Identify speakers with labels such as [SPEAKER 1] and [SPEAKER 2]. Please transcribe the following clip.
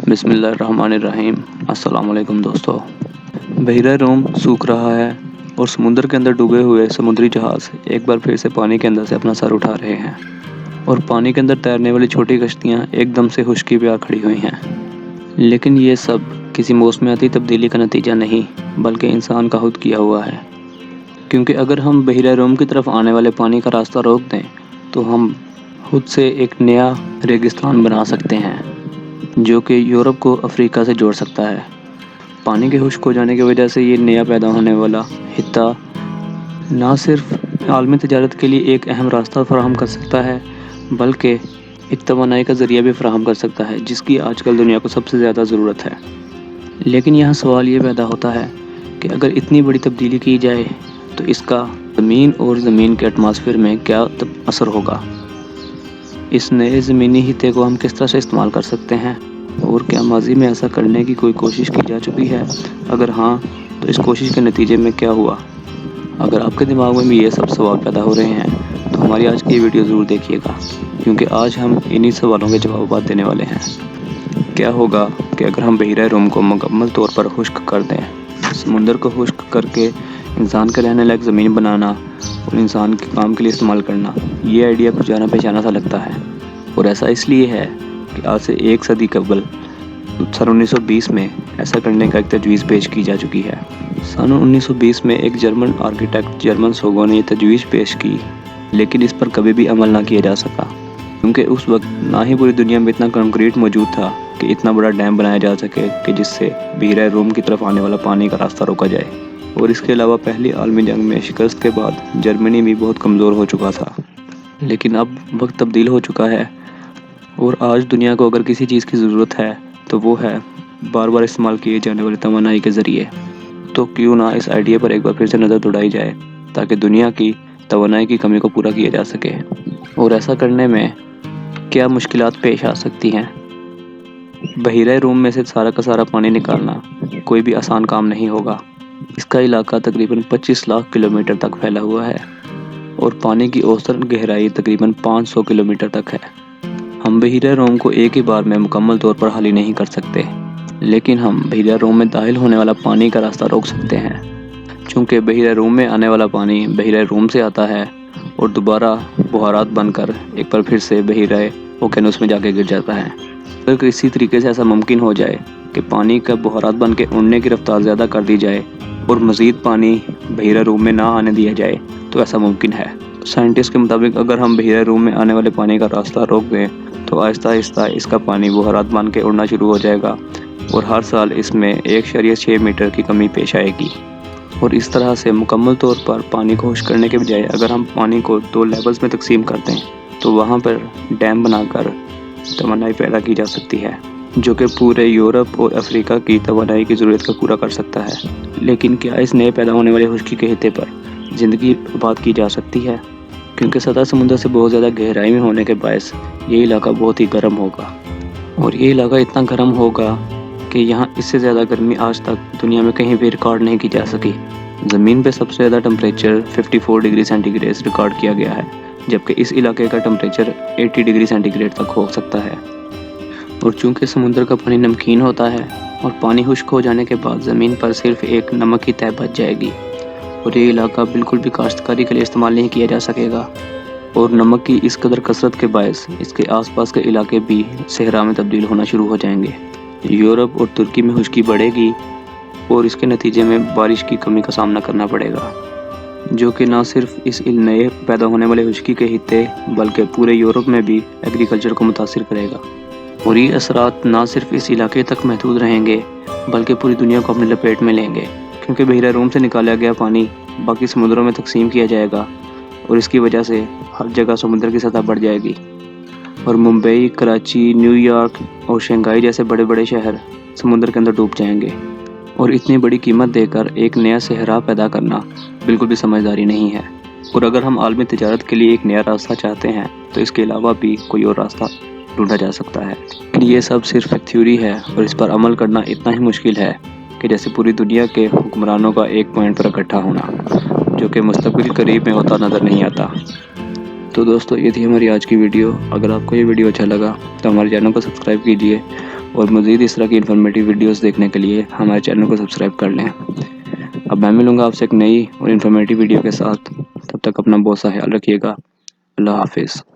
[SPEAKER 1] بسم اللہ الرحمن الرحیم۔ السلام علیکم دوستو۔ بحیرہ روم سوکھ رہا ہے اور سمندر کے اندر ڈوبے ہوئے سمندری جہاز ایک بار پھر سے پانی کے اندر سے اپنا سر اٹھا رہے ہیں اور پانی کے اندر تیرنے والی چھوٹی کشتیاں ایک دم سے خشکی پہ آ کھڑی ہوئی ہیں۔ لیکن یہ سب کسی موسمیاتی تبدیلی کا نتیجہ نہیں بلکہ انسان کا خود کیا ہوا ہے، کیونکہ اگر ہم بحیرہ روم کی طرف آنے والے پانی کا راستہ روک دیں تو ہم خود سے ایک نیا ریگستان بنا سکتے ہیں جو کہ یورپ کو افریقہ سے جوڑ سکتا ہے۔ پانی کے خشک ہو جانے کی وجہ سے یہ نیا پیدا ہونے والا خطہ نہ صرف عالمی تجارت کے لیے ایک اہم راستہ فراہم کر سکتا ہے بلکہ ایک توانائی کا ذریعہ بھی فراہم کر سکتا ہے جس کی آج کل دنیا کو سب سے زیادہ ضرورت ہے۔ لیکن یہاں سوال یہ پیدا ہوتا ہے کہ اگر اتنی بڑی تبدیلی کی جائے تو اس کا زمین اور زمین کے ایٹماسفیئر میں کیا اثر ہوگا؟ اس نئے زمینی خطے کو ہم کس طرح سے استعمال کر سکتے ہیں اور کیا ماضی میں ایسا کرنے کی کوئی کوشش کی جا چکی ہے؟ اگر ہاں تو اس کوشش کے نتیجے میں کیا ہوا؟ اگر آپ کے دماغ میں بھی یہ سب سوال پیدا ہو رہے ہیں تو ہماری آج کی ویڈیو ضرور دیکھیے گا، کیونکہ آج ہم انہی سوالوں کے جوابات دینے والے ہیں۔ کیا ہوگا کہ اگر ہم بحیرہ روم کو مکمل طور پر خشک کر دیں؟ سمندر کو خشک کر کے انسان کے رہنے لائق زمین بنانا اور انسان کے کام کے لیے استعمال کرنا، یہ آئیڈیا کچھ جانا پہچانا سا لگتا ہے، اور ایسا اس لیے ہے کہ آج سے ایک صدی قبل سن 1920 میں ایسا کرنے کا ایک تجویز پیش کی جا چکی ہے۔ سن 1920 میں ایک جرمن آرکیٹیکٹ جرمن سوگو نے یہ تجویز پیش کی، لیکن اس پر کبھی بھی عمل نہ کیا جا سکا، کیونکہ اس وقت نہ ہی پوری دنیا میں اتنا کنکریٹ موجود تھا کہ اتنا بڑا ڈیم بنایا جا سکے کہ جس سے بحیرہ روم کی طرف آنے والا پانی کا راستہ روکا جائے۔ اور اس کے علاوہ پہلی عالمی جنگ میں شکست کے بعد جرمنی بھی بہت کمزور ہو چکا تھا۔ لیکن اب وقت تبدیل ہو چکا ہے اور آج دنیا کو اگر کسی چیز کی ضرورت ہے تو وہ ہے بار بار استعمال کیے جانے والی توانائی کے ذریعے۔ تو کیوں نہ اس آئیڈیا پر ایک بار پھر سے نظر دوڑائی جائے تاکہ دنیا کی توانائی کی کمی کو پورا کیا جا سکے۔ اور ایسا کرنے میں کیا مشکلات پیش آ سکتی ہیں؟ بحیرہ روم میں سے سارا کا سارا پانی نکالنا کوئی بھی آسان کام نہیں ہوگا۔ اس کا علاقہ تقریباً 25 لاکھ کلومیٹر تک پھیلا ہوا ہے اور پانی کی اوسط گہرائی تقریباً 500 کلومیٹر تک ہے۔ ہم بحیرہ روم کو ایک ہی بار میں مکمل طور پر خالی نہیں کر سکتے، لیکن ہم بحیرہ روم میں داخل ہونے والا پانی کا راستہ روک سکتے ہیں، چونکہ بحیرہ روم میں آنے والا پانی بحیرہ روم سے آتا ہے اور دوبارہ بخارات بن کر ایک بار پھر سے بحیرہ اوکینوس میں جا کے گر جاتا ہے۔ اگر کسی طریقے سے ایسا ممکن ہو جائے کہ پانی کا بخارات بن کے اڑنے کی رفتار زیادہ کر دی جائے اور مزید پانی بحیرہ روم میں نہ آنے دیا جائے تو ایسا ممکن ہے۔ سائنٹسٹ کے مطابق اگر ہم بحیرہ روم میں آنے والے پانی کا راستہ روک دیں تو آہستہ آہستہ اس کا پانی بخارات بن کے اڑنا شروع ہو جائے گا اور ہر سال اس میں 1.6 میٹر کی کمی پیش آئے گی۔ اور اس طرح سے مکمل طور پر پانی کو خشک کرنے کے بجائے اگر ہم پانی کو 2 لیولز میں تقسیم کر دیں تو وہاں پر ڈیم بنا کر توانائی پیدا کی جا سکتی ہے جو کہ پورے یورپ اور افریقہ کی توانائی کی ضرورت کو پورا کر سکتا ہے۔ لیکن کیا اس نئے پیدا ہونے والے خشکی کے خطے پر زندگی آباد کی جا سکتی ہے؟ کیونکہ سطح سمندر سے بہت زیادہ گہرائی میں ہونے کے باعث یہ علاقہ بہت ہی گرم ہوگا، اور یہ علاقہ اتنا گرم ہوگا کہ یہاں اس سے زیادہ گرمی آج تک دنیا میں کہیں بھی ریکارڈ نہیں کی جا سکی۔ زمین پہ سب سے زیادہ temperature 54 degree centigrade record کیا گیا ہے، جبکہ اس علاقے کا ٹمپریچر 80 ڈگری سینٹی گریڈ تک ہو سکتا ہے۔ اور چونکہ سمندر کا پانی نمکین ہوتا ہے اور پانی خشک ہو جانے کے بعد زمین پر صرف ایک نمک کی تہ بچ جائے گی اور یہ علاقہ بالکل بھی کاشتکاری کے لیے استعمال نہیں کیا جا سکے گا، اور نمک کی اس قدر کثرت کے باعث اس کے آس پاس کے علاقے بھی صحرا میں تبدیل ہونا شروع ہو جائیں گے۔ یورپ اور ترکی میں خشکی بڑھے گی اور اس کے نتیجے میں بارش کی کمی کا سامنا کرنا پڑے گا، جو کہ نہ صرف اس نئے پیدا ہونے والے خشکی کے خطے بلکہ پورے یورپ میں بھی ایگریکلچر کو متاثر کرے گا۔ اور یہ اثرات نہ صرف اس علاقے تک محدود رہیں گے بلکہ پوری دنیا کو اپنی لپیٹ میں لیں گے، کیونکہ بحیرہ روم سے نکالا گیا پانی باقی سمندروں میں تقسیم کیا جائے گا اور اس کی وجہ سے ہر جگہ سمندر کی سطح بڑھ جائے گی اور ممبئی، کراچی، نیو یارک اور شنگھائی جیسے بڑے بڑے شہر سمندر کے اندر ڈوب جائیں گے۔ اور اتنی بڑی قیمت دے کر ایک نیا صحرا پیدا کرنا بالکل بھی سمجھداری نہیں ہے، اور اگر ہم عالمی تجارت کے لیے ایک نیا راستہ چاہتے ہیں تو اس کے علاوہ بھی کوئی اور راستہ ڈھونڈا جا سکتا ہے۔ لیکن یہ سب صرف ایک تھیوری ہے اور اس پر عمل کرنا اتنا ہی مشکل ہے کہ جیسے پوری دنیا کے حکمرانوں کا ایک پوائنٹ پر اکٹھا ہونا، جو کہ مستقبل قریب میں ہوتا نظر نہیں آتا۔ تو دوستو، یہ تھی ہماری آج کی ویڈیو۔ اگر آپ کو یہ ویڈیو اچھا لگا تو ہمارے چینل کو سبسکرائب کیجیے اور مزید اس طرح کی انفارمیٹیو ویڈیوز دیکھنے کے لیے ہمارے چینل کو سبسکرائب کر لیں۔ اب میں ملوں گا آپ سے ایک نئی اور انفارمیٹیو ویڈیو کے ساتھ، تب تک اپنا بہت سا خیال رکھیے گا۔ اللہ حافظ۔